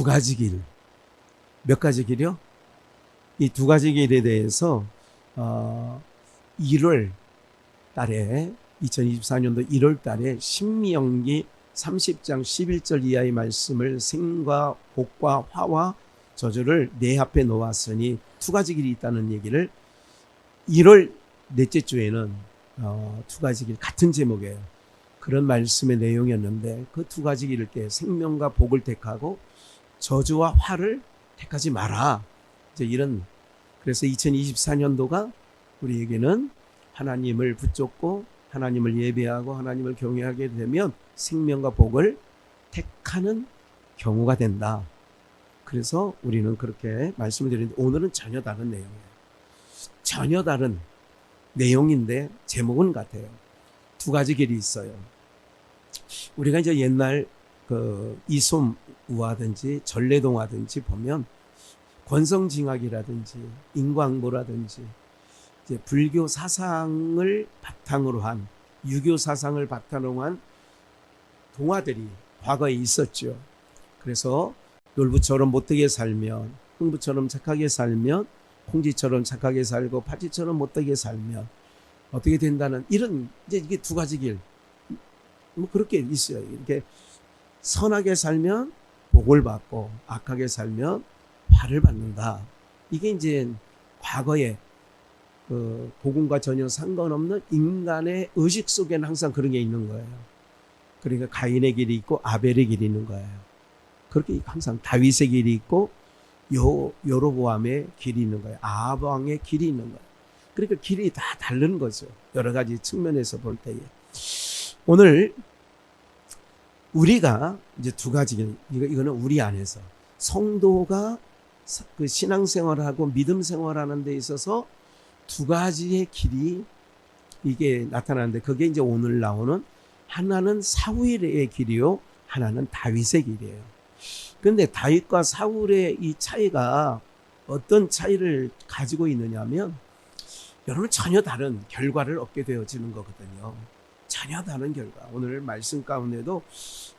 두 가지 길. 몇 가지 길이요? 이 두 가지 길에 대해서 1월 달에 2024년도 1월 달에 신명기 30장 11절 이하의 말씀을 생과 복과 화와 저주를 내 앞에 놓았으니 두 가지 길이 있다는 얘기를 1월 넷째 주에는 두 가지 길 같은 제목이에요. 그런 말씀의 내용이었는데 그 두 가지 길을 때 생명과 복을 택하고 저주와 화를 택하지 마라. 이제 이런 그래서 2024년도가 우리에게는 하나님을 붙잡고 하나님을 예배하고 하나님을 경외하게 되면 생명과 복을 택하는 경우가 된다. 그래서 우리는 그렇게 말씀을 드리는데 오늘은 전혀 다른 내용이에요. 전혀 다른 내용인데 제목은 같아요. 두 가지 길이 있어요. 우리가 이제 옛날 그 이솜우화든지 전래동화든지 보면 권성징악이라든지 인광보라든지 이제 불교 사상을 바탕으로 한 유교 사상을 바탕으로 한 동화들이 과거에 있었죠. 그래서 놀부처럼 못되게 살면 흥부처럼 착하게 살면 홍지처럼 착하게 살고 파지처럼 못되게 살면 어떻게 된다는 이런 이제 이게 두 가지 길 뭐 그렇게 있어요. 이렇게 선하게 살면 복을 받고 악하게 살면 화를 받는다. 이게 이제 과거에 그 복음과 전혀 상관없는 인간의 의식 속에는 항상 그런 게 있는 거예요. 그러니까 가인의 길이 있고 아벨의 길이 있는 거예요. 그렇게 항상 다윗의 길이 있고 여로보암의 길이 있는 거예요. 아합 왕의 길이 있는 거예요. 그러니까 길이 다 다른 거죠. 여러 가지 측면에서 볼 때에. 오늘 우리가 이제 두 가지 길, 이거는 우리 안에서 성도가 그 신앙생활하고 믿음 생활하는 데 있어서 두 가지의 길이 이게 나타나는데 그게 이제 오늘 나오는 하나는 사울의 길이요, 하나는 다윗의 길이에요. 그런데 다윗과 사울의 이 차이가 어떤 차이를 가지고 있느냐면 여러분 전혀 다른 결과를 얻게 되어지는 거거든요. 전혀 다른 결과. 오늘 말씀 가운데도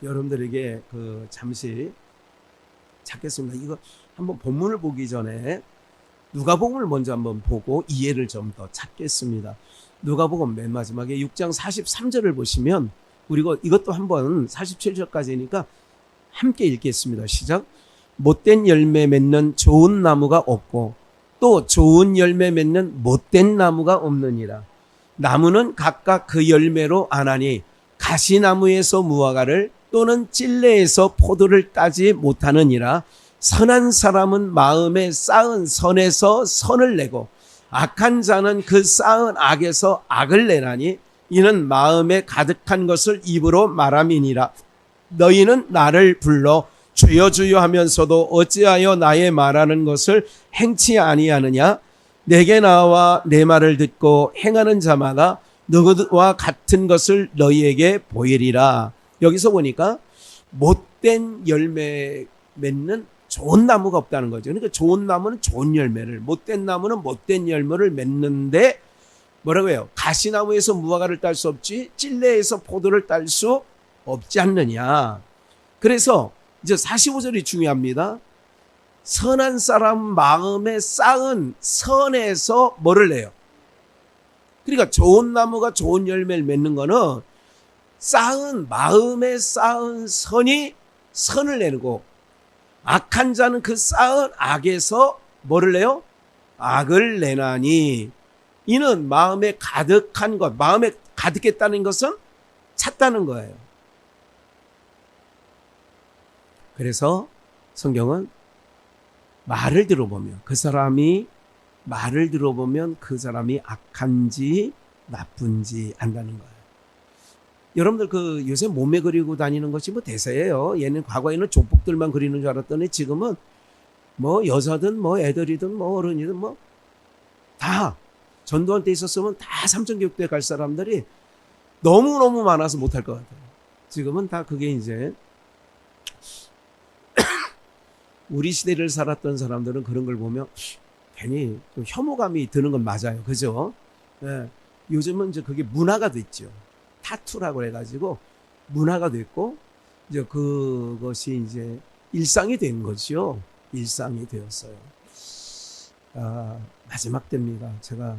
여러분들에게 그 잠시 찾겠습니다. 이거 한번 본문을 보기 전에 누가복음을 먼저 한번 보고 이해를 좀 더 찾겠습니다. 누가복음 맨 마지막에 6장 43절을 보시면 그리고 이것도 한번 47절까지니까 함께 읽겠습니다. 시작. 못된 열매 맺는 좋은 나무가 없고 또 좋은 열매 맺는 못된 나무가 없느니라. 나무는 각각 그 열매로 아나니 가시나무에서 무화과를 또는 찔레에서 포도를 따지 못하느니라. 선한 사람은 마음에 쌓은 선에서 선을 내고 악한 자는 그 쌓은 악에서 악을 내나니 이는 마음에 가득한 것을 입으로 말함이니라. 너희는 나를 불러 주여 주여 하면서도 어찌하여 나의 말하는 것을 행치 아니하느냐. 내게 나와 내 말을 듣고 행하는 자마다 너희와 같은 것을 너희에게 보이리라. 여기서 보니까 못된 열매 맺는 좋은 나무가 없다는 거죠. 그러니까 좋은 나무는 좋은 열매를, 못된 나무는 못된 열매를 맺는데 뭐라고 해요? 가시나무에서 무화과를 딸 수 없지 찔레에서 포도를 딸 수 없지 않느냐. 그래서 이제 45절이 중요합니다. 선한 사람 마음에 쌓은 선에서 뭐를 내요? 그러니까 좋은 나무가 좋은 열매를 맺는 거는 쌓은 마음에 쌓은 선이 선을 내고 악한 자는 그 쌓은 악에서 뭐를 내요? 악을 내나니 이는 마음에 가득한 것, 마음에 가득했다는 것은 찼다는 거예요. 그래서 성경은 말을 들어보면 그 사람이 말을 들어보면 그 사람이 악한지 나쁜지 안다는 거예요. 여러분들 그 요새 몸에 그리고 다니는 것이 뭐 대세예요. 얘는 과거에는 조폭들만 그리는 줄 알았더니 지금은 뭐 여자든 뭐 애들이든 뭐 어른이든 뭐 다 전두환 때 있었으면 다 삼천교육대 갈 사람들이 너무너무 많아서 못할 것 같아요. 지금은 다 그게 이제 우리 시대를 살았던 사람들은 그런 걸 보면 괜히 좀 혐오감이 드는 건 맞아요. 그죠? 예. 요즘은 이제 그게 문화가 됐죠. 타투라고 해가지고 문화가 됐고, 이제 그것이 이제 일상이 된 거죠. 일상이 되었어요. 마지막 때입니다. 제가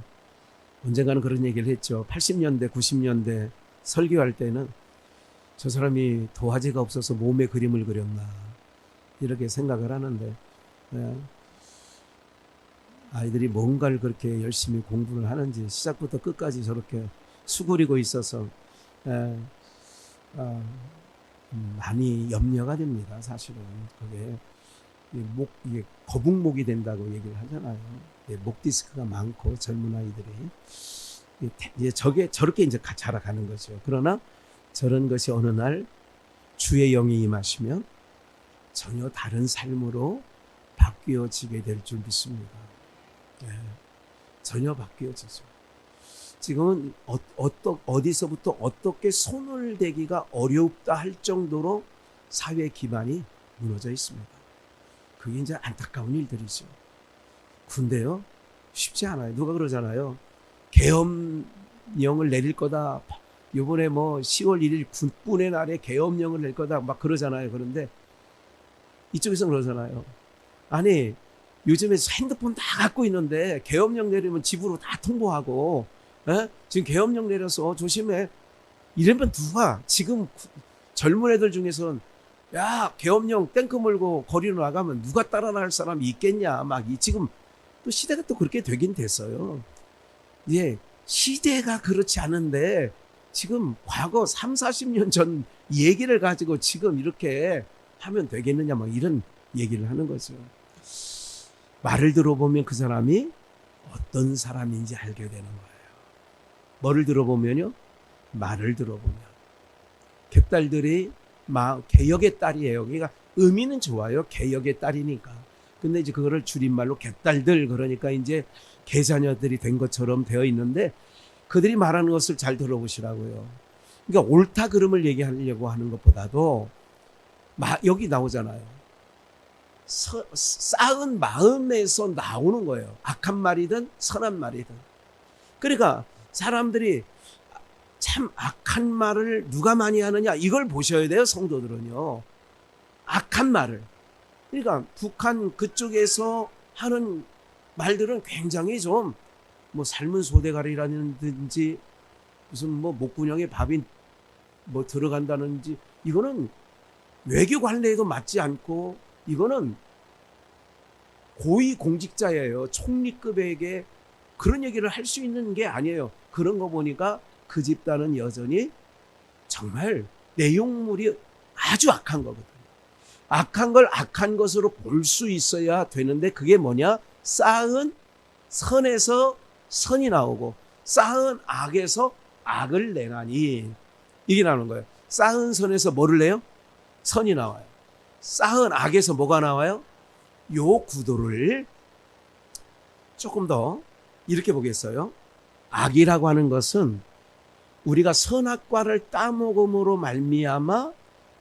언젠가는 그런 얘기를 했죠. 80년대, 90년대 설교할 때는 저 사람이 도화지가 없어서 몸에 그림을 그렸나 이렇게 생각을 하는데, 아이들이 뭔가를 그렇게 열심히 공부를 하는지 시작부터 끝까지 저렇게 수그리고 있어서 많이 염려가 됩니다. 사실은 그게 이게 거북목이 된다고 얘기를 하잖아요. 목 디스크가 많고 젊은 아이들이 이제 저렇게 이제 자라가는 거죠. 그러나 저런 것이 어느 날 주의 영이 임하시면 전혀 다른 삶으로 바뀌어지게 될 줄 믿습니다. 전혀 바뀌어지죠. 지금은 어디서부터 어떻게 손을 대기가 어렵다 할 정도로 사회 기반이 무너져 있습니다. 그게 이제 안타까운 일들이죠. 근데요, 쉽지 않아요. 누가 그러잖아요. 계엄령을 내릴 거다. 요번에 10월 1일 군분의 날에 계엄령을 낼 거다. 막 그러잖아요. 그런데 이쪽에서 그러잖아요. 아니, 요즘에 핸드폰 다 갖고 있는데 계엄령 내리면 집으로 다 통보하고, 지금 계엄령 내려서 조심해. 이러면 누가, 지금 젊은 애들 중에서는 야, 계엄령 탱크 몰고 거리로 나가면 누가 따라 나갈 사람이 있겠냐. 지금 또 시대가 또 그렇게 되긴 됐어요. 예, 시대가 그렇지 않은데 지금 과거 3, 40년 전 얘기를 가지고 지금 이렇게 하면 되겠느냐. 이런 얘기를 하는 거죠. 말을 들어보면 그 사람이 어떤 사람인지 알게 되는 거예요. 뭐를 들어보면요? 말을 들어보면. 객딸들이 개역의 딸이에요. 그러니까 의미는 좋아요. 개역의 딸이니까. 근데 이제 그거를 줄임말로 객딸들, 그러니까 이제 계자녀들이 된 것처럼 되어 있는데, 그들이 말하는 것을 잘 들어보시라고요. 그러니까 옳다 그름을 얘기하려고 하는 것보다도 여기 나오잖아요. 쌓은 마음에서 나오는 거예요. 악한 말이든 선한 말이든. 그러니까 사람들이 참 악한 말을 누가 많이 하느냐, 이걸 보셔야 돼요. 성도들은요. 악한 말을. 그러니까 북한 그쪽에서 하는 말들은 굉장히 좀 삶은 소대가리라든지 무슨 목구녕에 밥이 들어간다는지, 이거는 외교 관례에도 맞지 않고, 이거는 고위 공직자예요. 총리급에게 그런 얘기를 할 수 있는 게 아니에요. 그런 거 보니까 그 집단은 여전히 정말 내용물이 아주 악한 거거든요. 악한 걸 악한 것으로 볼 수 있어야 되는데, 그게 뭐냐? 쌓은 선에서 선이 나오고 쌓은 악에서 악을 내나니, 이게 나오는 거예요. 쌓은 선에서 뭐를 내요? 선이 나와요. 쌓은 악에서 뭐가 나와요? 요 구도를 조금 더 이렇게 보겠어요. 악이라고 하는 것은 우리가 선악과를 따먹음으로 말미암아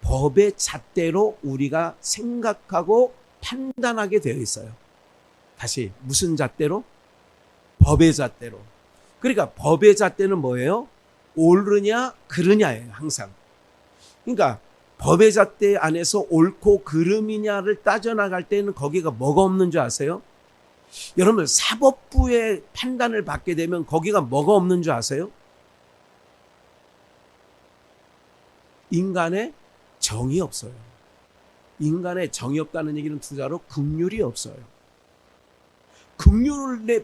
법의 잣대로 우리가 생각하고 판단하게 되어 있어요. 다시, 무슨 잣대로? 법의 잣대로. 그러니까 법의 잣대는 뭐예요? 옳으냐 그르냐예요. 항상. 그러니까 법의 잣대 안에서 옳고 그름이냐를 따져나갈 때는 거기가 뭐가 없는 줄 아세요? 여러분, 사법부의 판단을 받게 되면 거기가 뭐가 없는 줄 아세요? 인간의 정이 없어요. 인간의 정이 없다는 얘기는 투자로 긍휼이 없어요. 긍휼의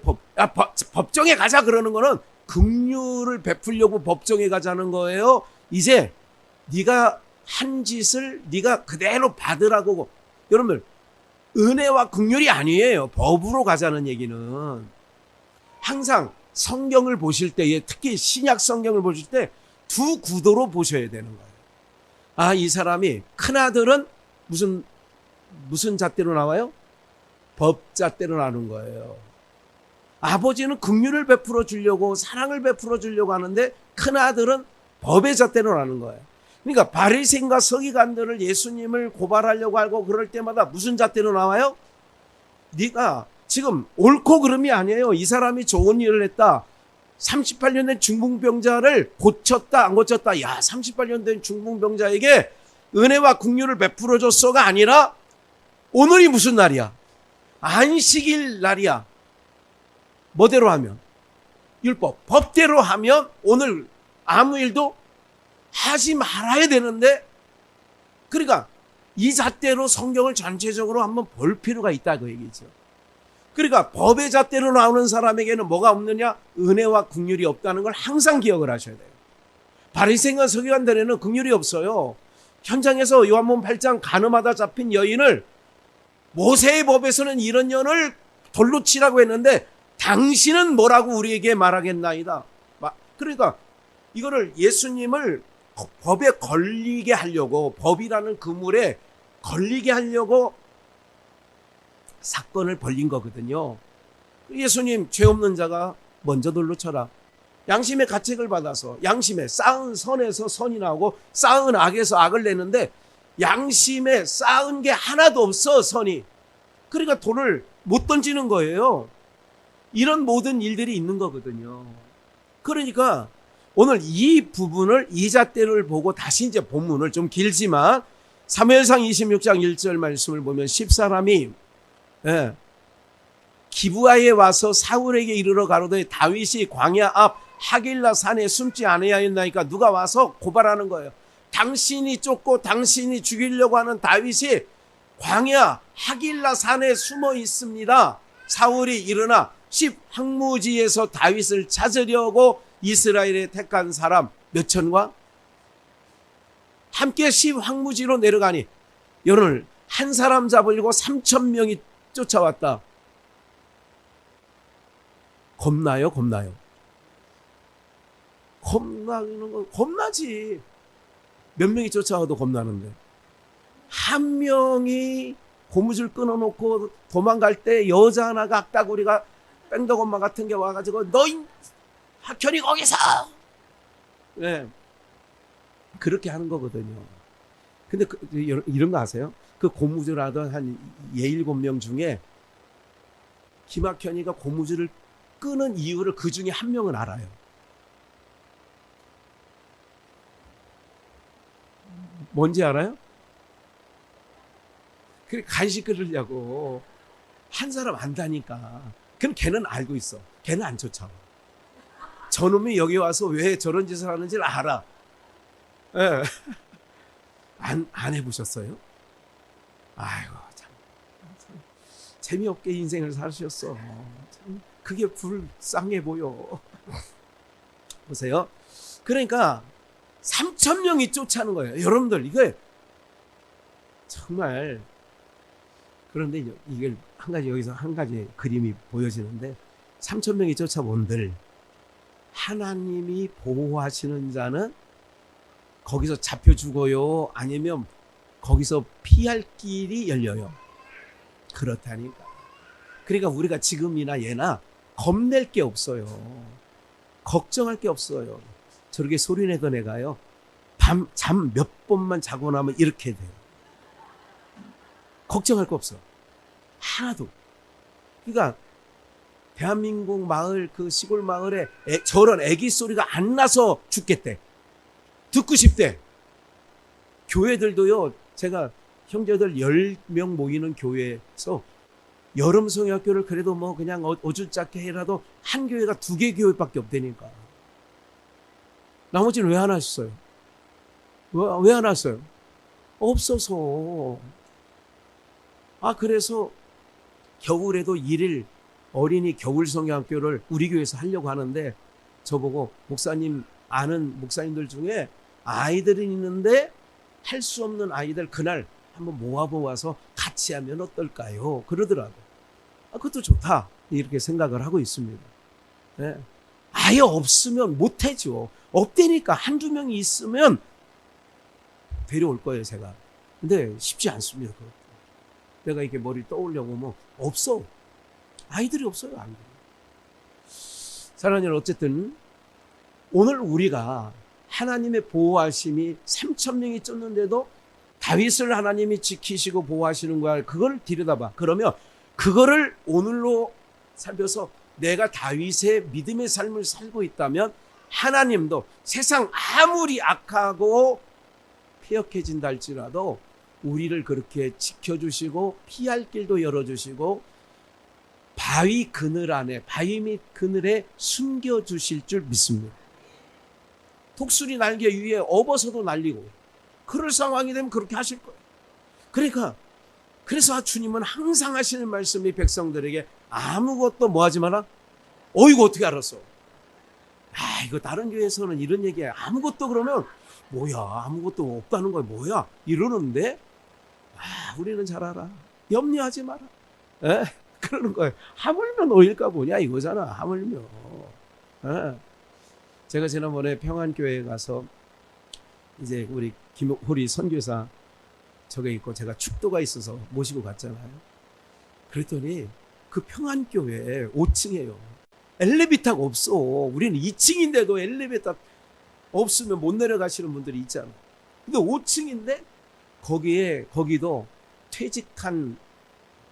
법정에 가자 그러는 거는 긍휼을 베풀려고 법정에 가자는 거예요. 이제 네가 한 짓을 네가 그대로 받으라고. 여러분들, 은혜와 긍휼이 아니에요. 법으로 가자는 얘기는. 항상 성경을 보실 때에, 특히 신약 성경을 보실 때 두 구도로 보셔야 되는 거예요. 이 사람이, 큰아들은 무슨 잣대로 나와요? 법잣대로 나오는 거예요. 아버지는 긍휼을 베풀어 주려고, 사랑을 베풀어 주려고 하는데 큰아들은 법의 잣대로 나오는 거예요. 그러니까 바리새인과 서기관들을 예수님을 고발하려고 하고 그럴 때마다 무슨 잣대로 나와요? 네가 지금 옳고 그름이 아니에요. 이 사람이 좋은 일을 했다. 38년 된 중풍병자를 고쳤다, 안 고쳤다. 야, 38년 된 중풍병자에게 은혜와 긍휼을 베풀어 줬어가 아니라 오늘이 무슨 날이야? 안식일 날이야. 뭐대로 하면? 율법, 법대로 하면 오늘 아무 일도 하지 말아야 되는데, 그러니까 이 잣대로 성경을 전체적으로 한번 볼 필요가 있다 그 얘기죠. 그러니까 법의 잣대로 나오는 사람에게는 뭐가 없느냐? 은혜와 긍휼이 없다는 걸 항상 기억을 하셔야 돼요. 바리새인과 서기관들에는 긍휼이 없어요. 현장에서 요한복음 8장 간음하다 잡힌 여인을 모세의 법에서는 이런 여인을 돌로 치라고 했는데 당신은 뭐라고 우리에게 말하겠나이다. 그러니까 이거를 예수님을 법에 걸리게 하려고, 법이라는 그물에 걸리게 하려고 사건을 벌린 거거든요. 예수님, 죄 없는 자가 먼저 돌로 쳐라. 양심의 가책을 받아서, 양심에 쌓은 선에서 선이 나오고 쌓은 악에서 악을 내는데 양심에 쌓은 게 하나도 없어, 선이. 그러니까 돌을 못 던지는 거예요. 이런 모든 일들이 있는 거거든요. 그러니까 오늘 이 부분을, 이 잣대를 보고 다시 이제 본문을 좀 길지만 사무엘상 26장 1절 말씀을 보면 10사람이 기브아에 와서 사울에게 이르러 가로되 다윗이 광야 앞 하길라 산에 숨지 아니하였나이까. 누가 와서 고발하는 거예요. 당신이 쫓고 당신이 죽이려고 하는 다윗이 광야 하길라 산에 숨어 있습니다. 사울이 일어나 10황무지에서 다윗을 찾으려고 이스라엘에 택한 사람 몇 천과 함께 10황무지로 내려가니 여러분, 한 사람 잡으려고 3,000명이 쫓아왔다. 겁나요? 겁나요? 겁나는 건 겁나지. 몇 명이 쫓아와도 겁나는데, 한 명이 고무줄 끊어놓고 도망갈 때 여자 하나가 악다구리가 뺑덕 엄마 같은 게 와가지고 너희 학현이 거기서, 네, 그렇게 하는 거거든요. 근데 이런 거 아세요? 그 고무줄 하던 한 7명 중에 김학현이가 고무줄을 끄는 이유를 그 중에 한 명은 알아요. 뭔지 알아요? 그래, 간식 끊으려고 한 사람 안다니까. 그럼 걔는 알고 있어. 걔는 안 쫓아와. 저놈이 여기 와서 왜 저런 짓을 하는지를 알아. 예. 안 해보셨어요? 아이고, 참 재미없게 인생을 사셨어. 참 그게 불쌍해 보여. 보세요. 그러니까 3,000명이 쫓아오는 거예요. 여러분들, 이게 정말, 그런데 이게 한 가지, 여기서 한 가지 그림이 보여지는데, 3,000명이 쫓아온들 하나님이 보호하시는 자는 거기서 잡혀 죽어요? 아니면 거기서 피할 길이 열려요? 그렇다니까. 그러니까 우리가 지금이나 예나 겁낼 게 없어요. 걱정할 게 없어요. 저렇게 소리내던 애가요, 잠 몇 번만 자고 나면 이렇게 돼요. 걱정할 거 없어. 하나도. 그러니까 대한민국 마을, 그 시골 마을에 저런 애기 소리가 안 나서 죽겠대. 듣고 싶대. 교회들도요, 제가 형제들 10명 모이는 교회에서 여름 성역교를 그래도 뭐 그냥 어줄짝게 해라도 한 교회가 2개 교회밖에 없다니까. 나머지는 왜 안 하셨어요? 왜 안 왔어요? 없어서. 그래서 겨울에도 1일 어린이 겨울 성경학교를 우리 교회에서 하려고 하는데, 저보고 목사님, 아는 목사님들 중에 아이들이 있는데 할 수 없는 아이들 그날 한번 모아서 같이 하면 어떨까요? 그러더라고. 그것도 좋다, 이렇게 생각을 하고 있습니다. 네. 아예 없으면 못하죠. 없다니까. 한두 명이 있으면 데려올 거예요, 제가. 근데 쉽지 않습니다. 그것도. 내가 이렇게 머리 떠올려 보면 없어. 아이들이 없어요, 아이들이. 사랑하는 여러분, 어쨌든 오늘 우리가 하나님의 보호하심이 3,000명이 쫓는데도 다윗을 하나님이 지키시고 보호하시는 거야. 그걸 들여다봐. 그러면 그거를 오늘로 살펴서 내가 다윗의 믿음의 삶을 살고 있다면 하나님도 세상 아무리 악하고 폐역해진다 할지라도 우리를 그렇게 지켜주시고 피할 길도 열어주시고 바위 그늘 안에, 바위 밑 그늘에 숨겨주실 줄 믿습니다. 독수리 날개 위에 업어서도 날리고 그럴 상황이 되면 그렇게 하실 거예요. 그러니까 그래서 주님은 항상 하시는 말씀이 백성들에게 아무것도 뭐 하지 마라. 이거 어떻게 알았어? 이거 다른 교회에서는 이런 얘기해. 아무것도 그러면 뭐야, 아무것도 없다는 거야, 뭐야 이러는데 우리는 잘 알아. 염려하지 마라. 그러는 거예요. 하물며 놓일까 보냐 이거잖아. 하물며. 제가 지난번에 평안교회에 가서 이제 우리 김호리 선교사 저게 있고 제가 축도가 있어서 모시고 갔잖아요. 그랬더니 그 평안교회 5층이에요. 엘리베이터가 없어. 우리는 2층인데도 엘리베이터 없으면 못 내려가시는 분들이 있잖아. 근데 5층인데 거기도 퇴직한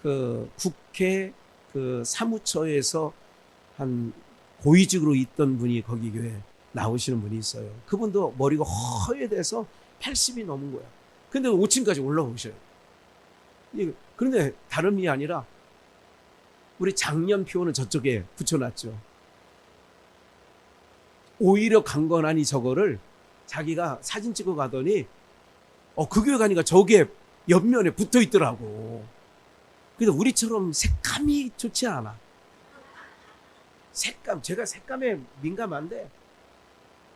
그 국회 그 사무처에서 한 고위직으로 있던 분이 거기 교회 나오시는 분이 있어요. 그분도 머리가 허해돼서 80이 넘은 거야. 근데 5층까지 올라오셔요. 그런데 다름이 아니라 우리 장년표는 저쪽에 붙여놨죠. 오히려 강건하니 저거를 자기가 사진 찍어 가더니 그 교회 가니까 저게 옆면에 붙어 있더라고. 근데 우리처럼 색감이 좋지 않아. 제가 색감에 민감한데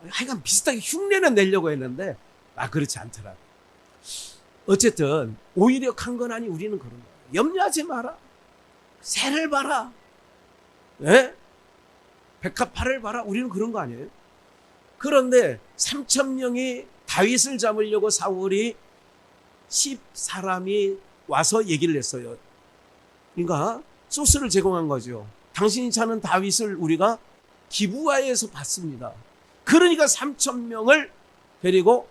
하여간 비슷하게 흉내는 내려고 했는데 그렇지 않더라고. 어쨌든 오히려 강건하니 우리는 그런 거야. 염려하지 마라. 새를 봐라. 백합화를 봐라. 우리는 그런 거 아니에요? 그런데 3,000명이 다윗을 잡으려고 사울이 10사람이 와서 얘기를 했어요. 그러니까 소스를 제공한 거죠. 당신이 찾는 다윗을 우리가 기브아에서 봤습니다. 그러니까 3,000명을 데리고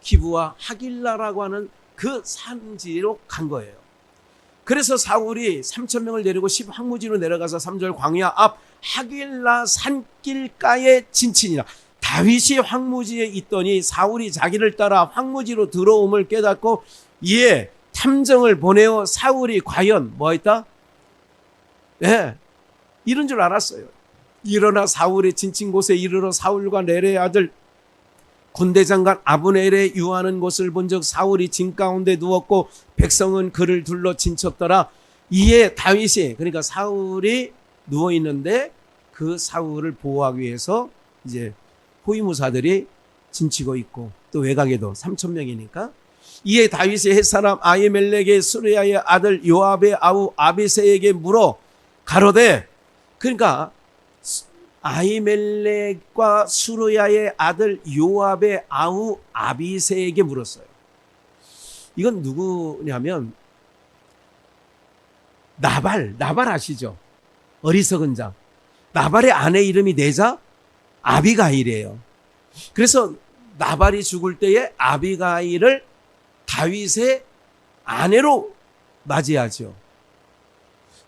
기브아 하길라라고 하는 그 산지로 간 거예요. 그래서 사울이 3,000명을 데리고 10황무지로 내려가서 3절 광야 앞 하길라 산길가에 진친이라. 다윗이 황무지에 있더니 사울이 자기를 따라 황무지로 들어옴을 깨닫고 이에 탐정을 보내어 사울이 과연 뭐 했다? 이런 줄 알았어요. 일어나 사울의 진친 곳에 이르러 사울과 넬의 아들 군대장관 아브넬의 유하는 곳을 본즉 사울이 진 가운데 누웠고 백성은 그를 둘러 진쳤더라. 이에 다윗이, 그러니까 사울이 누워 있는데 그 사울을 보호하기 위해서 이제 호위무사들이 진치고 있고 또 외곽에도 3,000명이니까 이에 다윗이 햇사람 아히멜렉의 수르야의 아들 요압의 아우 아비새에게 물어 가로되, 그러니까 아히멜렉과 수르야의 아들 요압의 아우 아비새에게 물었어요. 이건 누구냐면 나발 아시죠? 어리석은 자. 나발의 아내 이름이 네자 아비가일이에요. 그래서 나발이 죽을 때에 아비가일을 다윗의 아내로 맞이하죠.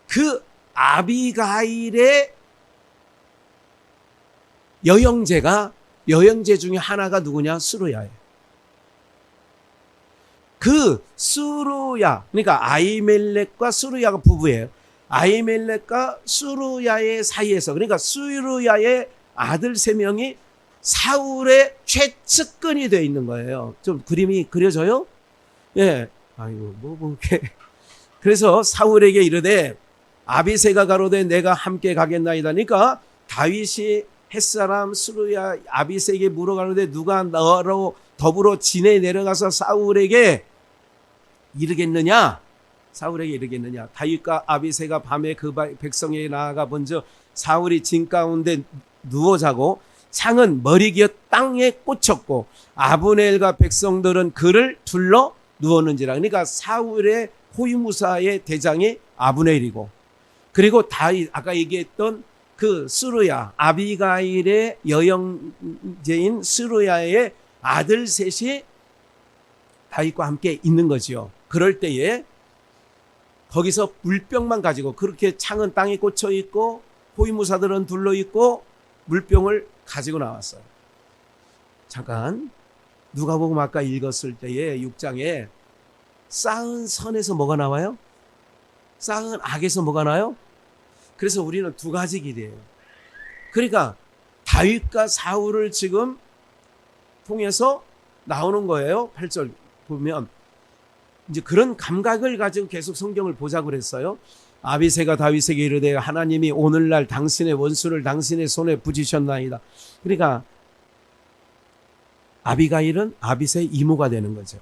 그 아비가일의 여형제 중에 하나가 누구냐? 수르야예요. 그 수르야, 그러니까 아히멜렉과 수르야가 부부예요. 아히멜렉과 수르야의 사이에서, 그러니까 수르야의 아들 3명이 사울의 최측근이 되어 있는 거예요. 좀 그림이 그려져요? 그래서 사울에게 이르되 아비새가 가로되 내가 함께 가겠나이다. 그러니까 다윗이 햇사람 수르야 아비새에게 물어가는데 누가 너로 더불어 진에 내려가서 사울에게 이르겠느냐? 다윗과 아비새가 밤에 그 백성에게 나아가 본즉 사울이 진 가운데 누워 자고 창은 머리 기어 땅에 꽂혔고 아브넬과 백성들은 그를 둘러 누웠는지라. 그러니까 사울의 호위무사의 대장이 아브넬이고, 그리고 다윗 아까 얘기했던 그 스루야 아비가일의 여형제인 스루야의 아들 셋이 다윗과 함께 있는 거지요. 그럴 때에 거기서 물병만 가지고, 그렇게 창은 땅에 꽂혀 있고 호위무사들은 둘러 있고 물병을 가지고 나왔어요. 잠깐 누가복음 아까 읽었을 때에 6장에 쌓은 선에서 뭐가 나와요? 쌓은 악에서 뭐가 나요? 그래서 우리는 두 가지 길이에요. 그러니까 다윗과 사울을 지금 통해서 나오는 거예요. 8절 보면 이제 그런 감각을 가지고 계속 성경을 보자고 그랬어요. 아비새가 다윗에게 이르되 하나님이 오늘날 당신의 원수를 당신의 손에 붙이셨나이다. 그러니까 아비가일은 아비새의 이모가 되는 거죠.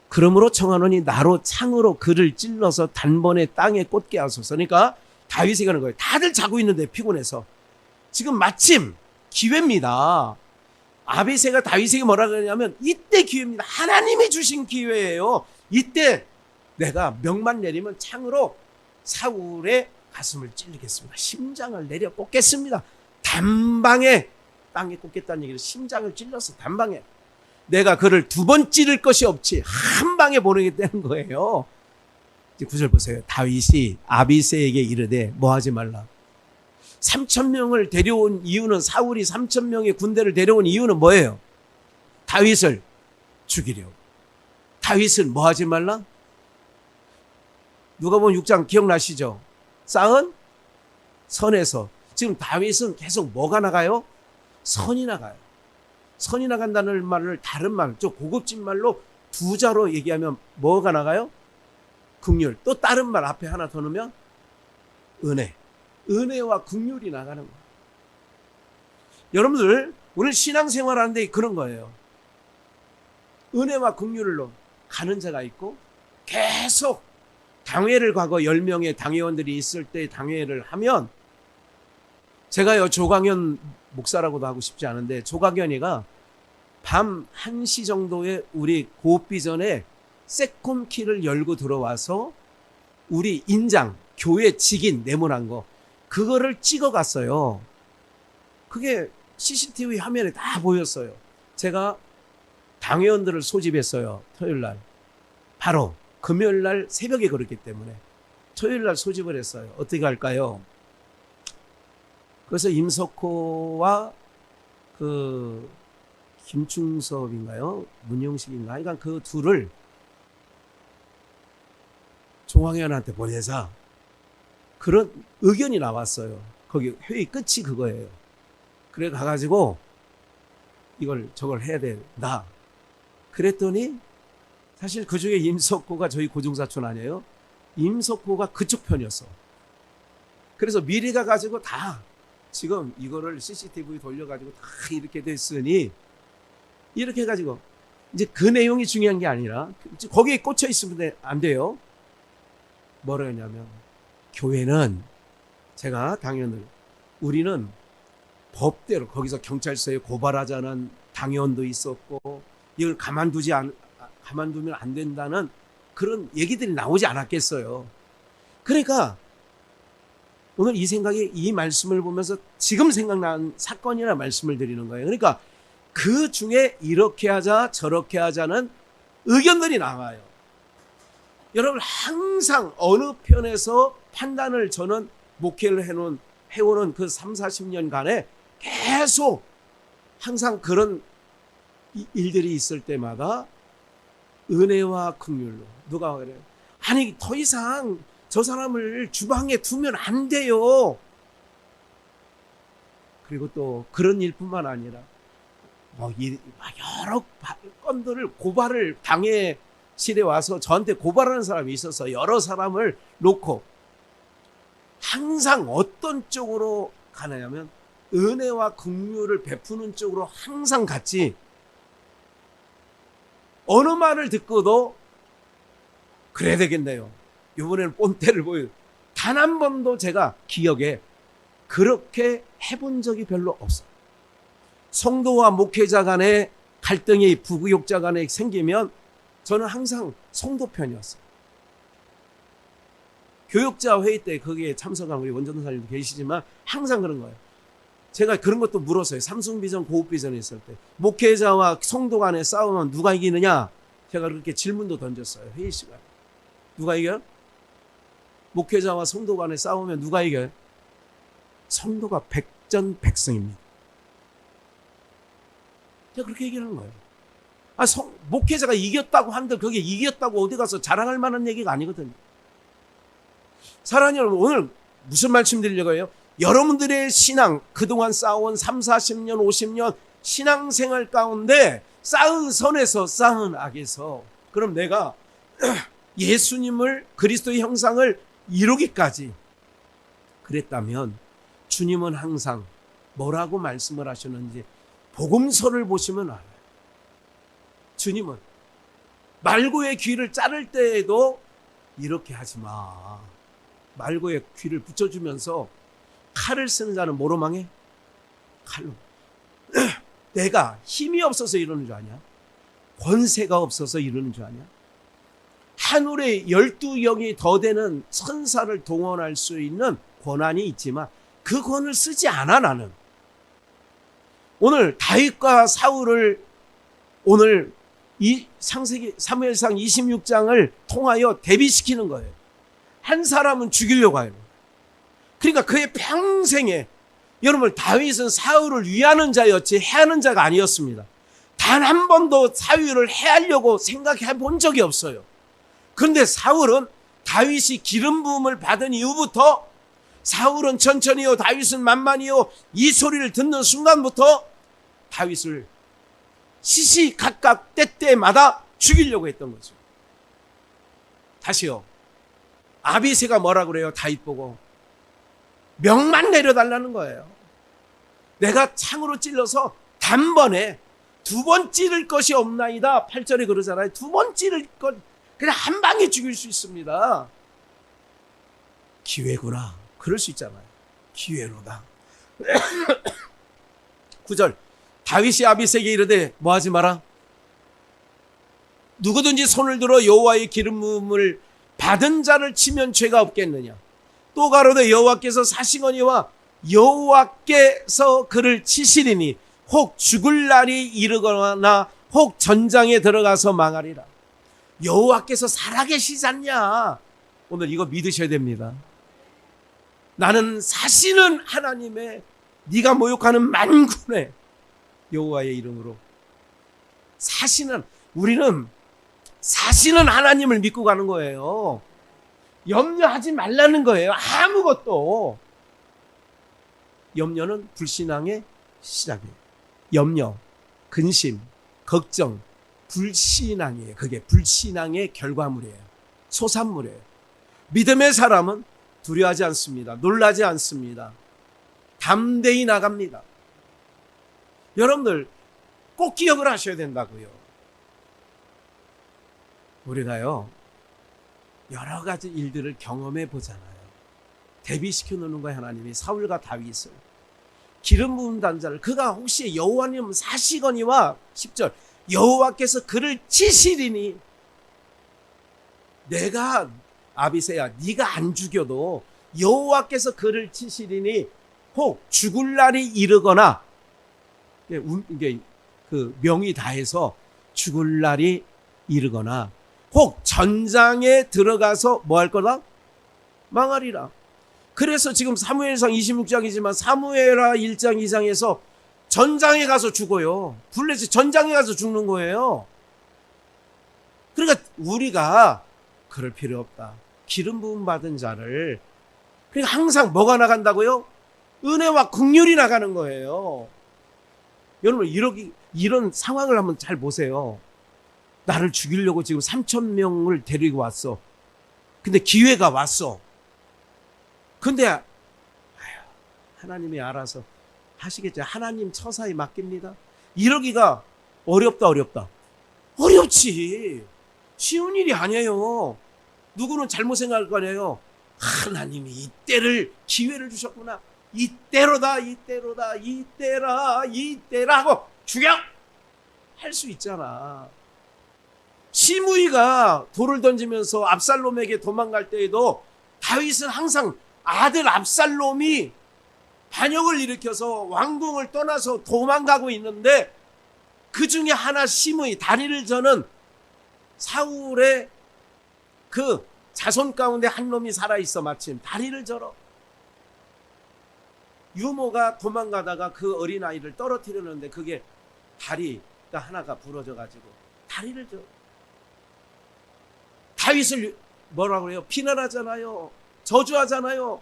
그러므로 청하노니 나로 창으로 그를 찔러서 단번에 땅에 꽂게 하소서. 그러니까 다윗이 가는 거예요. 다들 자고 있는데 피곤해서. 지금 마침 기회입니다. 아비새가 다윗에게 뭐라 그러냐면 이때 기회입니다. 하나님이 주신 기회예요. 이때 내가 명만 내리면 창으로 사울의 가슴을 찔리겠습니다. 심장을 내려 꽂겠습니다. 단방에 땅에 꽂겠다는 얘기를 심장을 찔러서 단방에 내가 그를 두 번 찌를 것이 없이 한 방에 보내겠다는 거예요. 이제 9절 보세요. 다윗이 아비새에게 이르되 뭐하지 말라. 3,000명을 데려온 이유는 사울이 3,000명의 군대를 데려온 이유는 뭐예요? 다윗을 죽이려고. 다윗을 뭐하지 말라? 누가복음 6장 기억나시죠? 쌓은 선에서. 지금 다윗은 계속 뭐가 나가요? 선이 나가요. 선이 나간다는 말을 다른 말, 좀 고급진 말로 두 자로 얘기하면 뭐가 나가요? 긍휼. 또 다른 말 앞에 하나 더 넣으면 은혜. 은혜와 긍휼이 나가는 거예요. 여러분들 오늘 신앙생활 하는데 그런 거예요. 은혜와 긍휼로 가는 자가 있고 계속 당회를 과거 10명의 당회원들이 있을 때 당회를 하면 제가요 조광현 목사라고도 하고 싶지 않은데 조광현이가 밤 1시 정도에 우리 고비전에 세콤키를 열고 들어와서 우리 인장 교회 직인 네모난 거 그거를 찍어 갔어요. 그게 CCTV 화면에 다 보였어요. 제가 당회원들을 소집했어요. 토요일날 바로 금요일날 새벽에 그랬기 때문에 토요일날 소집을 했어요. 어떻게 할까요? 그래서 임석호와 그 김충섭인가요? 문용식인가? 그러니까 그 둘을 조광현한테 보내자 그런 의견이 나왔어요. 거기 회의 끝이 그거예요. 그래 가가지고 저걸 해야 된다. 그랬더니 사실 그 중에 임석호가 저희 고종사촌 아니에요? 임석호가 그쪽 편이었어. 그래서 미리 가가지고 다 지금 이거를 CCTV 돌려가지고 다 이렇게 됐으니 이렇게 해가지고 이제 그 내용이 중요한 게 아니라 거기에 꽂혀 있으면 안 돼요. 뭐라 했냐면 교회는 제가 당연히 우리는 법대로 거기서 경찰서에 고발하자는 당연도 있었고 이걸 가만두면 안 된다는 그런 얘기들이 나오지 않았겠어요. 그러니까 오늘 이 생각이 이 말씀을 보면서 지금 생각난 사건이라 말씀을 드리는 거예요. 그러니까 그 중에 이렇게 하자 저렇게 하자는 의견들이 나와요. 여러분 항상 어느 편에서 판단을 저는 목회를 해오는 그 3, 40년간에 계속 항상 그런 일들이 있을 때마다 은혜와 긍휼로 누가 그래요? 아니 더 이상 저 사람을 주방에 두면 안 돼요. 그리고 또 그런 일뿐만 아니라 여러 건들을 고발을 당회실에 와서 저한테 고발하는 사람이 있어서 여러 사람을 놓고 항상 어떤 쪽으로 가느냐면 은혜와 긍휼을 베푸는 쪽으로 항상 갔지 어느 말을 듣고도 그래야 되겠네요. 이번에는 본때를 보여. 단 한 번도 제가 기억에 그렇게 해본 적이 별로 없어요. 성도와 목회자 간의 갈등이 부교육자 간에 생기면 저는 항상 성도 편이었어요. 교육자 회의 때 거기에 참석한 우리 원전도사님도 계시지만 항상 그런 거예요. 제가 그런 것도 물었어요. 삼성비전, 고급비전에 있을 때. 목회자와 성도 간에 싸우면 누가 이기느냐? 제가 그렇게 질문도 던졌어요. 회의 시간에. 누가 이겨요? 목회자와 성도 간에 싸우면 누가 이겨요? 성도가 백전백승입니다. 제가 그렇게 얘기하는 거예요. 목회자가 이겼다고 한들 그게 이겼다고 어디 가서 자랑할 만한 얘기가 아니거든요. 사랑하는 여러분, 오늘 무슨 말씀 드리려고 해요? 여러분들의 신앙, 그동안 쌓아온 3, 40년, 50년 신앙생활 가운데 쌓은 선에서 쌓은 악에서, 그럼 내가 예수님을, 그리스도의 형상을 이루기까지 그랬다면 주님은 항상 뭐라고 말씀을 하셨는지 복음서를 보시면 알아요. 주님은 말고의 귀를 자를 때에도 이렇게 하지 마. 말고의 귀를 붙여주면서 칼을 쓰는 자는 뭐로 망해? 칼로. 내가 힘이 없어서 이러는 줄 아냐? 권세가 없어서 이러는 줄 아냐? 하늘에 12영이 더 되는 천사를 동원할 수 있는 권한이 있지만 그 권을 쓰지 않아. 나는 오늘 다윗과 사울을 오늘 이 창세기 사무엘상 26장을 통하여 대비시키는 거예요. 한 사람은 죽이려고 해요. 그러니까 그의 평생에, 여러분, 다윗은 사울을 위하는 자였지 해하는 자가 아니었습니다. 단 한 번도 사울을 해하려고 생각해 본 적이 없어요. 그런데 사울은 다윗이 기름 부음을 받은 이후부터, 사울은 천천히요 다윗은 만만히요, 이 소리를 듣는 순간부터 다윗을 시시각각 때때마다 죽이려고 했던 거죠. 다시요, 아비새가 뭐라 그래요? 다윗 보고 명만 내려달라는 거예요. 내가 창으로 찔러서 단번에 2번 찌를 것이 없나이다. 8절에 그러잖아요. 2번 찌를 것, 그냥 한 방에 죽일 수 있습니다. 기회구나. 그럴 수 있잖아요. 기회로다. 9절, 다윗이 아비새에게 이르되 뭐하지 마라. 누구든지 손을 들어 여호와의 기름 부음을 받은 자를 치면 죄가 없겠느냐. 또 가로되 여호와께서 사시거니와 여호와께서 그를 치시리니 혹 죽을 날이 이르거나 혹 전장에 들어가서 망하리라. 여호와께서 살아계시지 않냐. 오늘 이거 믿으셔야 됩니다. 나는 사시는 하나님의, 네가 모욕하는 만군의 여호와의 이름으로 사시는, 우리는 사시는 하나님을 믿고 가는 거예요. 염려하지 말라는 거예요. 아무것도. 염려는 불신앙의 시작이에요. 염려, 근심, 걱정, 불신앙이에요. 그게 불신앙의 결과물이에요. 소산물이에요. 믿음의 사람은 두려워하지 않습니다. 놀라지 않습니다. 담대히 나갑니다. 여러분들 꼭 기억을 하셔야 된다고요. 우리가요, 여러 가지 일들을 경험해 보잖아요. 대비시켜 놓는 거예요. 하나님이 사울과 다윗을, 기름 부은 단자를, 그가 혹시 여호와님 사시거니와 10절, 여호와께서 그를 치시리니, 내가 아비새야 네가 안 죽여도 여호와께서 그를 치시리니 혹 죽을 날이 이르거나, 이게 그 명이 다해서 죽을 날이 이르거나 혹 전장에 들어가서 뭐 할 거다? 망하리라. 그래서 지금 사무엘상 26장이지만 사무엘하 1장 2장에서 전장에 가서 죽어요. 블레셋 전장에 가서 죽는 거예요. 그러니까 우리가 그럴 필요 없다. 기름 부음 받은 자를, 그러니까 항상 뭐가 나간다고요? 은혜와 긍휼이 나가는 거예요. 여러분, 이런 상황을 한번 잘 보세요. 나를 죽이려고 지금 3,000명을 데리고 왔어. 근데 기회가 왔어. 근데 하나님이 알아서 하시겠죠. 하나님 처사에 맡깁니다. 이러기가 어렵다. 어렵지. 쉬운 일이 아니에요. 누구는 잘못 생각할 거 아니에요. 하나님이 이때를, 기회를 주셨구나. 이때로다 하고 죽여! 할 수 있잖아. 시므이가 돌을 던지면서 압살롬에게 도망갈 때에도 다윗은 항상 아들 압살롬이 반역을 일으켜서 왕궁을 떠나서 도망가고 있는데, 그 중에 하나 시므이, 다리를 저는 사울의 그 자손 가운데 한 놈이 살아있어. 마침 다리를 절어. 유모가 도망가다가 그 어린아이를 떨어뜨렸는데 그게 다리가 하나가 부러져가지고 다리를 줘. 다윗을 뭐라고 그래요? 비난하잖아요. 저주하잖아요.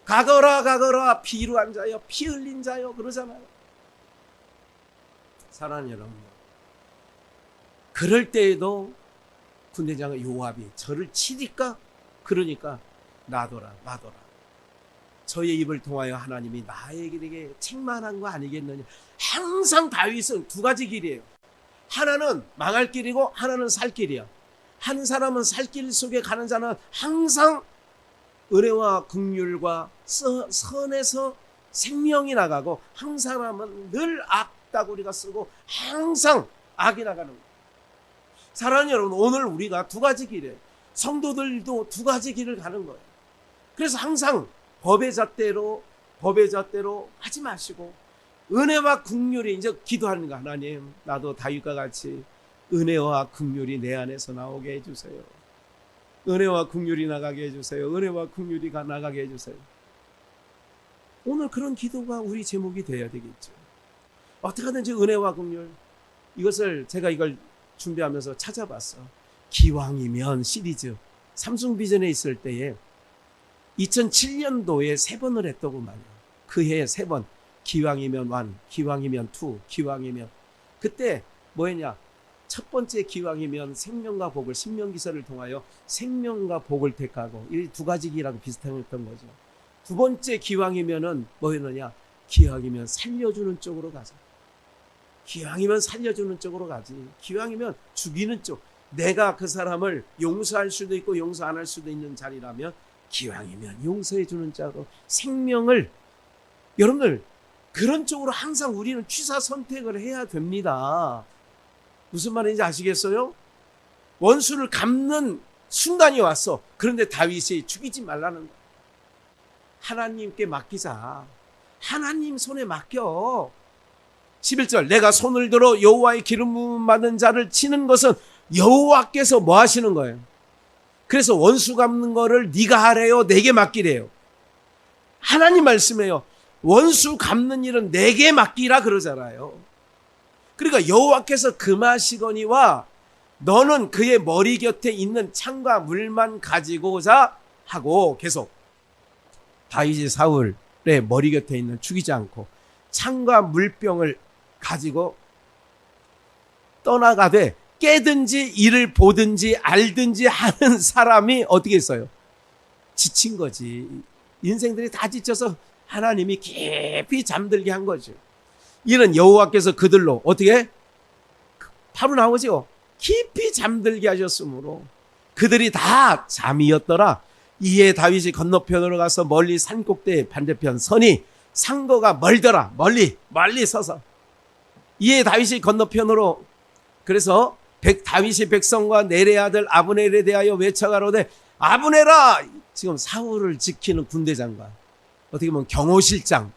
가거라 가거라 피로 자여 피 흘린 자여 그러잖아요. 사랑하는 여러분, 그럴 때에도 군대장의 요압이 저를 치니까, 그러니까 놔둬라 놔둬라. 저의 입을 통하여 하나님이 나에게 책망한 거 아니겠느냐. 항상 다윗은 두 가지 길이에요. 하나는 망할 길이고 하나는 살 길이야. 한 사람은 살 길 속에 가는 자는 항상 은혜와 긍휼과 선에서 생명이 나가고, 한 사람은 늘 악다구리가 쓰고 항상 악이 나가는 거예요. 사랑하는 여러분, 오늘 우리가 두 가지 길이에요. 성도들도 두 가지 길을 가는 거예요. 그래서 항상 법의 잣대로 하지 마시고, 은혜와 긍휼이 이제 기도하는 거. 하나님, 나도 다윗과 같이 은혜와 긍휼이 내 안에서 나오게 해주세요. 은혜와 긍휼이 나가게 해주세요. 은혜와 긍휼이 나가게 해주세요. 오늘 그런 기도가 우리 제목이 되어야 되겠죠. 어떻게 하든지 은혜와 긍휼, 이것을 제가 이걸 준비하면서 찾아봤어. 기왕이면 시리즈 삼성비전에 있을 때에 2007년도에 3번을 했더구만요. 그 해에 3번. 기왕이면 1, 기왕이면 2, 기왕이면. 그때 뭐였냐? 첫 번째 기왕이면 생명과 복을, 신명기서를 통하여 생명과 복을 택하고, 이 두 가지 기랑 비슷했던 거죠. 두 번째 기왕이면은 뭐였느냐? 기왕이면 살려주는 쪽으로 가자. 기왕이면 살려주는 쪽으로 가지. 기왕이면 죽이는 쪽. 내가 그 사람을 용서할 수도 있고 용서 안 할 수도 있는 자리라면 기왕이면 용서해 주는 자로 생명을, 여러분들 그런 쪽으로 항상 우리는 취사 선택을 해야 됩니다. 무슨 말인지 아시겠어요? 원수를 갚는 순간이 왔어. 그런데 다윗이 죽이지 말라는 거야. 하나님께 맡기자. 하나님 손에 맡겨. 11절, 내가 손을 들어 여호와의 기름 부음 받은 자를 치는 것은 여호와께서 뭐 하시는 거예요? 그래서 원수 갚는 거를 네가 하래요, 내게 맡기래요? 하나님 말씀해요. 원수 갚는 일은 내게 맡기라 그러잖아요. 그러니까 여호와께서 금하시거니와 너는 그의 머리 곁에 있는 창과 물만 가지고자 하고, 계속 다윗이 사울의 머리 곁에 있는, 죽이지 않고 창과 물병을 가지고 떠나가되 깨든지 이를 보든지 알든지 하는 사람이 어떻게 했어요? 지친 거지. 인생들이 다 지쳐서 하나님이 깊이 잠들게 한 거죠. 이는 여호와께서 그들로 어떻게? 바로 나오죠. 깊이 잠들게 하셨으므로 그들이 다 잠이었더라. 이에 다윗이 건너편으로 가서 멀리 산꼭대의 반대편 서니 상거가 멀더라. 멀리 서서. 이에 다윗이 건너편으로, 그래서 다윗이 백성과 넬의 아들 아브넬에 대하여 외쳐가로되, 아브넬아! 지금 사울을 지키는 군대장관, 어떻게 보면 경호실장.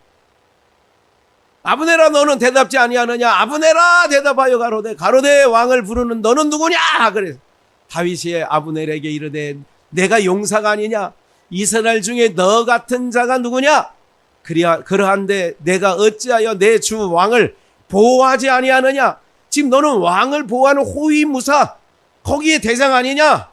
아브넬아, 너는 대답지 아니하느냐? 아브넬아, 대답하여 가로되 왕을 부르는 너는 누구냐? 그래 다윗이 아브넬에게 이르되, 내가 용사가 아니냐? 이스라엘 중에 너 같은 자가 누구냐? 그러한데 내가 어찌하여 내 주 왕을 보호하지 아니하느냐? 지금 너는 왕을 보호하는 호위무사, 거기에 대장 아니냐?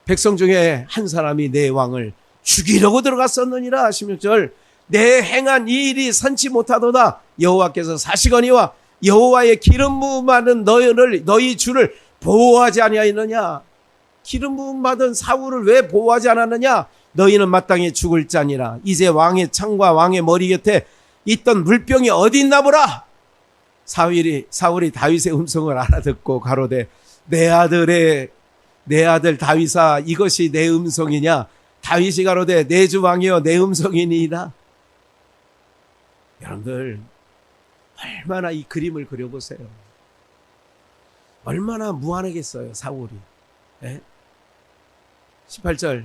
백성 중에 한 사람이 내 왕을 죽이려고 들어갔었느니라. 16절, 내 행한 이 일이 선치 못하도다. 여호와께서 사시거니와 여호와의 기름 부음 받은 너희 주를 보호하지 아니하였느냐? 기름 부음 받은 사울을 왜 보호하지 않았느냐? 너희는 마땅히 죽을 자니라. 이제 왕의 창과 왕의 머리 곁에 있던 물병이 어디 있나 보라. 사울이 다윗의 음성을 알아듣고 가로되, 내 아들 다윗아, 이것이 내 음성이냐? 다윗이 가로되, 내 주 왕이여, 내 음성이니이다. 여러분들 얼마나 이 그림을 그려보세요. 얼마나 무한하겠어요, 사울이. 18절,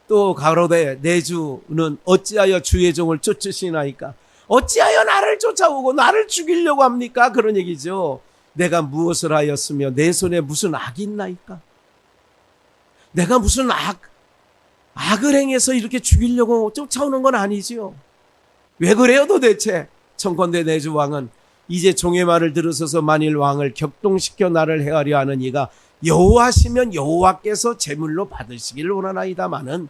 또 가로되, 내 주는 어찌하여 주의 종을 쫓으시나이까? 어찌하여 나를 쫓아오고 나를 죽이려고 합니까? 그런 얘기죠. 내가 무엇을 하였으며 내 손에 무슨 악이 있나이까? 내가 무슨 악을 행해서 이렇게 죽이려고 쫓아오는 건 아니지요. 왜 그래요 도대체? 청컨대 내 주 왕은 이제 종의 말을 들으소서. 만일 왕을 격동시켜 나를 해하려 하는 이가 여호와시면 여호와께서 제물로 받으시기를 원하나이다마는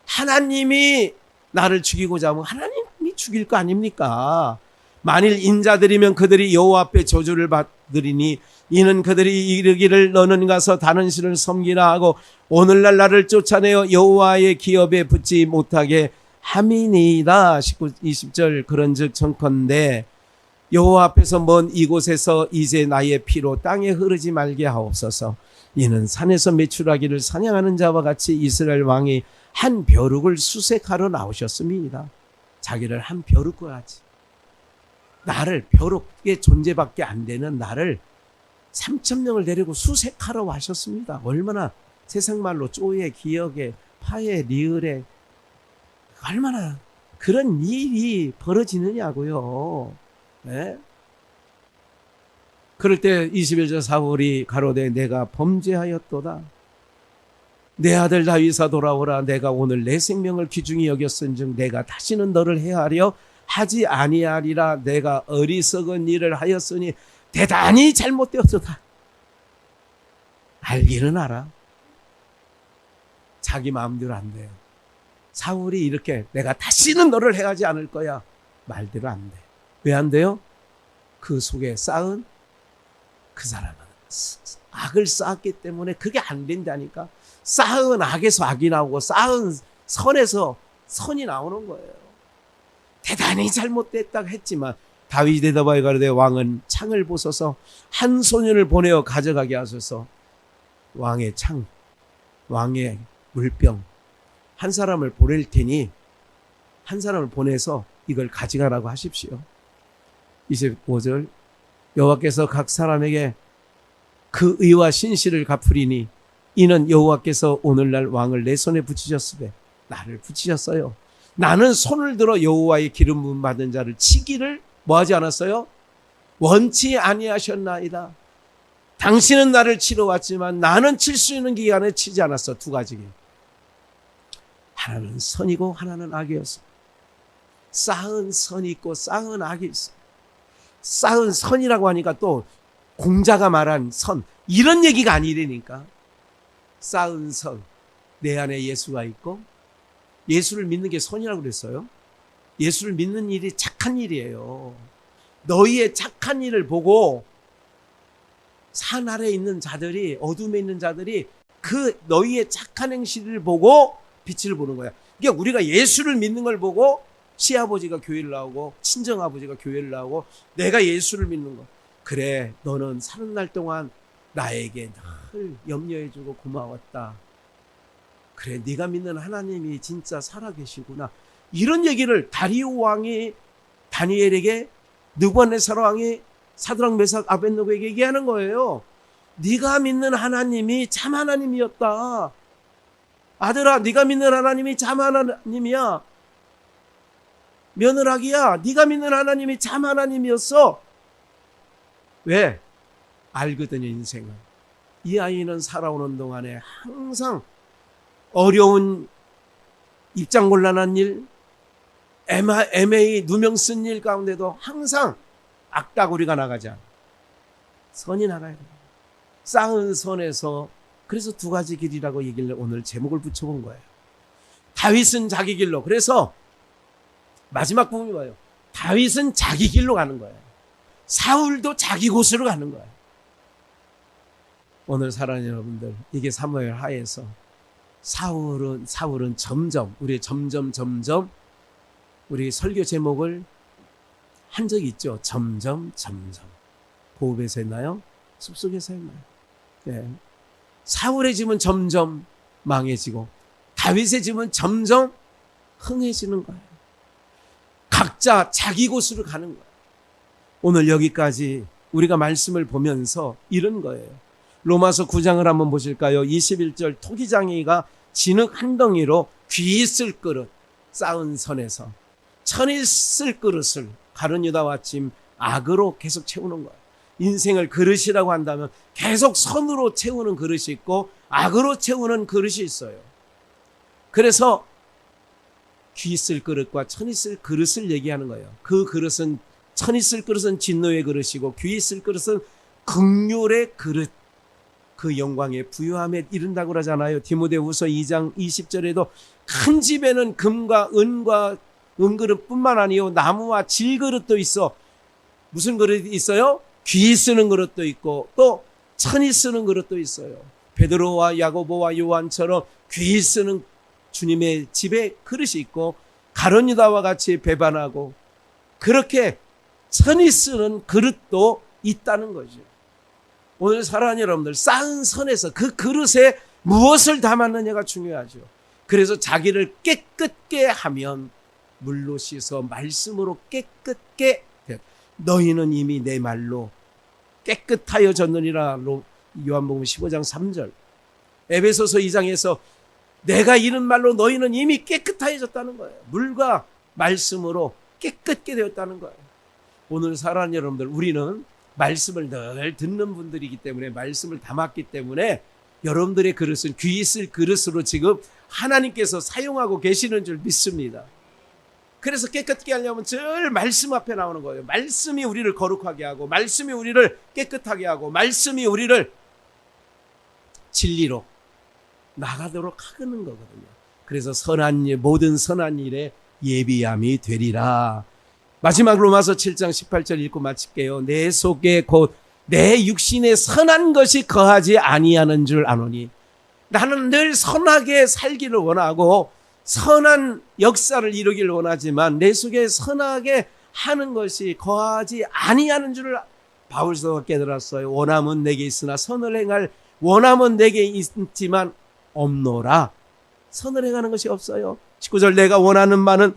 하나님이 나를 죽이고자 하면 하나님이 죽일 거 아닙니까? 만일 인자들이면 그들이 여호와 앞에 저주를 받으리니 이는 그들이 이르기를 너는 가서 다른 신을 섬기나 하고 오늘날 나를 쫓아내어 여호와의 기업에 붙지 못하게 함이니이다. 20절 그런즉 청컨대 여호와 앞에서 먼 이곳에서 이제 나의 피로 땅에 흐르지 말게 하옵소서. 이는 산에서 매출하기를 사냥하는 자와 같이 이스라엘 왕이 한 벼룩을 수색하러 나오셨습니다. 자기를 한 벼룩과 같이 나를 벼룩의 존재밖에 안 되는 나를 3,000명을 데리고 수색하러 와셨습니다. 얼마나 세상말로 쪼에 기역에 파에 리을에 얼마나 그런 일이 벌어지느냐고요. 네? 그럴 때 21절 사울이 가로되 내가 범죄하였도다. 내 아들 다윗아 돌아오라. 내가 오늘 내 생명을 귀중히 여겼은즉 내가 다시는 너를 해하려 하지 아니하리라. 내가 어리석은 일을 하였으니 대단히 잘못되었도다. 알기는 알아. 자기 마음대로 안 돼요. 사울이 이렇게 내가 다시는 너를 해하지 않을 거야 말대로 안 돼. 왜 안 돼요? 그 속에 쌓은 그 사람은 악을 쌓았기 때문에 그게 안 된다니까. 쌓은 악에서 악이 나오고 쌓은 선에서 선이 나오는 거예요. 대단히 잘못됐다고 했지만 다윗이 대답하여 가로되 왕은 창을 보소서. 한 소년을 보내어 가져가게 하소서. 왕의 창, 왕의 물병 한 사람을 보낼 테니 한 사람을 보내서 이걸 가져가라고 하십시오. 25절 여호와께서 각 사람에게 그 의와 신실을 갚으리니 이는 여호와께서 오늘날 왕을 내 손에 붙이셨으되 나를 붙이셨어요. 나는 손을 들어 여호와의 기름 부음 받은 자를 치기를 뭐하지 않았어요? 원치 아니하셨나이다. 당신은 나를 치러 왔지만 나는 칠 수 있는 기간에 치지 않았어. 두 가지게. 하나는 선이고 하나는 악이었어. 쌓은 선이 있고 쌓은 악이 있어. 쌓은 선이라고 하니까 또 공자가 말한 선 이런 얘기가 아니라니까. 쌓은 선, 내 안에 예수가 있고 예수를 믿는 게 선이라고 그랬어요. 예수를 믿는 일이 착한 일이에요. 너희의 착한 일을 보고 산 아래에 있는 자들이 어둠에 있는 자들이 그 너희의 착한 행실을 보고 빛을 보는 거야. 그러니까 우리가 예수를 믿는 걸 보고 시아버지가 교회를 나오고 친정아버지가 교회를 나오고 내가 예수를 믿는 거. 그래 너는 사는 날 동안 나에게 늘 염려해주고 고마웠다. 그래 네가 믿는 하나님이 진짜 살아계시구나. 이런 얘기를 다리오 왕이 다니엘에게 느부갓네살 왕이 사드락 메삭 아벳느고에게 얘기하는 거예요. 네가 믿는 하나님이 참 하나님이었다. 아들아 네가 믿는 하나님이 참 하나님이야. 며느라기야 네가 믿는 하나님이 참 하나님이었어. 왜? 알거든요 인생을. 이 아이는 살아오는 동안에 항상 어려운 입장곤란한 일 애매히 누명 쓴 일 가운데도 항상 악다구리가 나가지 않아. 선이 나가야 돼. 쌓은 선에서 그래서 두 가지 길이라고 얘기를 오늘 제목을 붙여본 거예요. 다윗은 자기 길로. 그래서 마지막 부분이 뭐예요? 다윗은 자기 길로 가는 거예요. 사울도 자기 곳으로 가는 거예요. 오늘 사랑하는 여러분들, 이게 사무엘 하에서 사울은 점점 우리 설교 제목을 한 적이 있죠. 점점. 호흡에서 했나요? 숲속에서 했나요? 네. 사울의 집은 점점 망해지고 다윗의 집은 점점 흥해지는 거예요. 각자 자기 곳으로 가는 거예요. 오늘 여기까지 우리가 말씀을 보면서 이런 거예요. 로마서 9장을 한번 보실까요? 21절 토기장이가 진흙 한 덩이로 귀 있을 그릇 쌓은 선에서 천이 쓸 그릇을 가룟 유다와 찜 악으로 계속 채우는 거예요. 인생을 그릇이라고 한다면 계속 선으로 채우는 그릇이 있고 악으로 채우는 그릇이 있어요. 그래서 귀 쓸 그릇과 천이 쓸 그릇을 얘기하는 거예요. 그 그릇은 천이 쓸 그릇은 진노의 그릇이고 귀히 쓸 그릇은 긍휼의 그릇, 그 영광의 부유함에 이른다고 그러잖아요. 디모데후서 2장 20절에도 큰 집에는 금과 은과 은그릇뿐만 아니요 나무와 질그릇도 있어. 무슨 그릇이 있어요? 귀히 쓰는 그릇도 있고 또 천이 쓰는 그릇도 있어요. 베드로와 야고보와 요한처럼 귀히 쓰는 주님의 집에 그릇이 있고 가룟 유다와 같이 배반하고 그렇게 천이 쓰는 그릇도 있다는 거죠. 오늘 사랑하는 여러분들, 쌓은 선에서 그 그릇에 무엇을 담았느냐가 중요하죠. 그래서 자기를 깨끗게 하면 물로 씻어 말씀으로 깨끗게 돼. 너희는 이미 내 말로 깨끗하여졌느니라. 요한복음 15장 3절. 에베소서 2장에서 내가 이른 말로 너희는 이미 깨끗하여졌다는 거예요. 물과 말씀으로 깨끗게 되었다는 거예요. 오늘 사랑하는 여러분들, 우리는 말씀을 늘 듣는 분들이기 때문에 말씀을 담았기 때문에 여러분들의 그릇은 귀히 쓸 그릇으로 지금 하나님께서 사용하고 계시는 줄 믿습니다. 그래서 깨끗게 하려면 늘 말씀 앞에 나오는 거예요. 말씀이 우리를 거룩하게 하고 말씀이 우리를 깨끗하게 하고 말씀이 우리를 진리로 나가도록 하는 거거든요. 그래서 선한 일, 모든 선한 일에 예비함이 되리라. 마지막 로마서 7장 18절 읽고 마칠게요. 내 속에 곧 내 육신에 선한 것이 거하지 아니하는 줄 아노니. 나는 늘 선하게 살기를 원하고 선한 역사를 이루기를 원하지만 내 속에 선하게 하는 것이 거하지 아니하는 줄을 바울서가 깨달았어요. 원함은 내게 있으나 선을 행할 원함은 내게 있지만 없노라. 선을 행하는 것이 없어요. 19절 내가 원하는 바는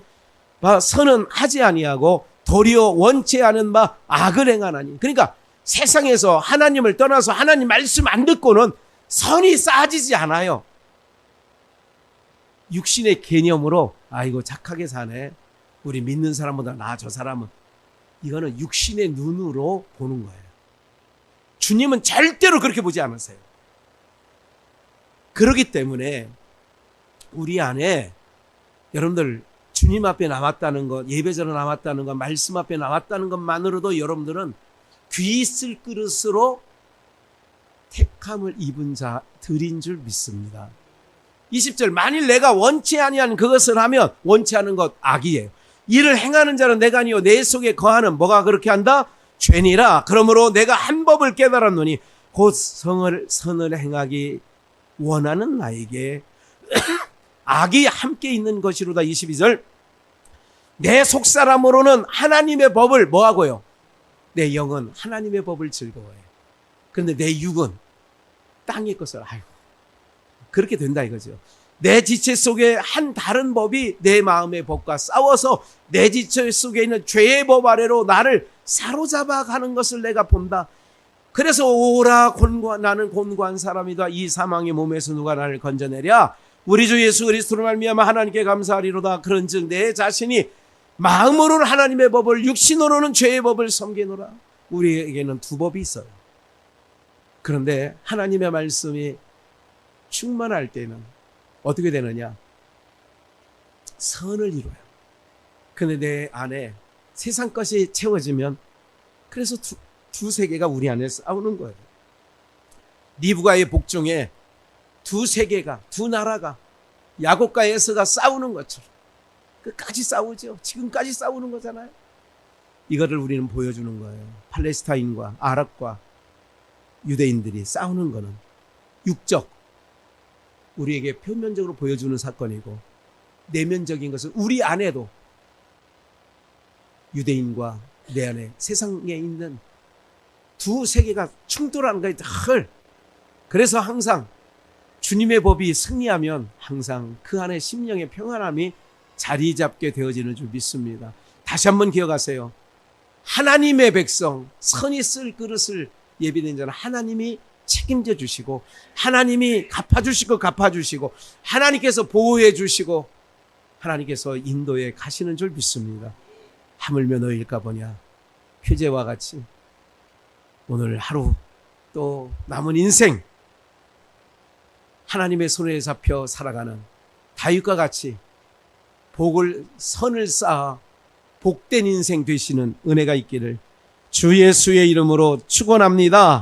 선은 하지 아니하고 도리어 원치 않은 바 악을 행하나니. 그러니까 세상에서 하나님을 떠나서 하나님 말씀 안 듣고는 선이 쌓아지지 않아요. 육신의 개념으로 아이고 착하게 사네. 우리 믿는 사람보다 나 저 사람은. 이거는 육신의 눈으로 보는 거예요. 주님은 절대로 그렇게 보지 않으세요. 그렇기 때문에 우리 안에 여러분들 주님 앞에 남았다는 것, 예배전에 남았다는 것, 말씀 앞에 남았다는 것만으로도 여러분들은 귀히 쓸 그릇으로 택함을 입은 자들인 줄 믿습니다. 20절 만일 내가 원치 아니한 그것을 하면 원치 않은 것 악이에요. 이를 행하는 자는 내가 아니요 내 속에 거하는 뭐가 그렇게 한다? 죄니라. 그러므로 내가 한 법을 깨달았노니 곧 선을 행하기 원하는 나에게 악이 함께 있는 것이로다. 22절 내 속사람으로는 하나님의 법을 뭐하고요? 내 영은 하나님의 법을 즐거워해요. 그런데 내 육은 땅의 것을 아이고 그렇게 된다 이거죠. 내 지체 속에 한 다른 법이 내 마음의 법과 싸워서 내 지체 속에 있는 죄의 법 아래로 나를 사로잡아 가는 것을 내가 본다. 그래서 오라 나는 곤고한 사람이다. 이 사망의 몸에서 누가 나를 건져내랴. 우리 주 예수 그리스도로 말미암아 하나님께 감사하리로다. 그런즉 내 자신이 마음으로는 하나님의 법을 육신으로는 죄의 법을 섬기노라. 우리에게는 두 법이 있어요. 그런데 하나님의 말씀이 충만할 때는 어떻게 되느냐? 선을 이루어요. 그런데 내 안에 세상 것이 채워지면 그래서 두 세계가 우리 안에 싸우는 거예요. 리브가의 복종에 두 세계가, 두 나라가 야곱과 에서가 싸우는 것처럼 끝까지 싸우죠. 지금까지 싸우는 거잖아요. 이거를 우리는 보여주는 거예요. 팔레스타인과 아랍과 유대인들이 싸우는 거는 육적, 우리에게 표면적으로 보여주는 사건이고 내면적인 것은 우리 안에도 유대인과 내 안에 세상에 있는 두 세계가 충돌하는 거예요. 그래서 항상 주님의 법이 승리하면 항상 그 안에 심령의 평안함이 자리 잡게 되어지는 줄 믿습니다. 다시 한번 기억하세요. 하나님의 백성, 선이 쓸 그릇을 예비된 자는 하나님이 책임져 주시고 하나님이 갚아주시고 하나님께서 보호해 주시고 하나님께서 인도에 가시는 줄 믿습니다. 하물며 너희일까 보냐. 휴재와 같이 오늘 하루 또 남은 인생 하나님의 손에 잡혀 살아가는 다윗과 같이 선을 쌓아 복된 인생 되시는 은혜가 있기를 주 예수의 이름으로 축원합니다.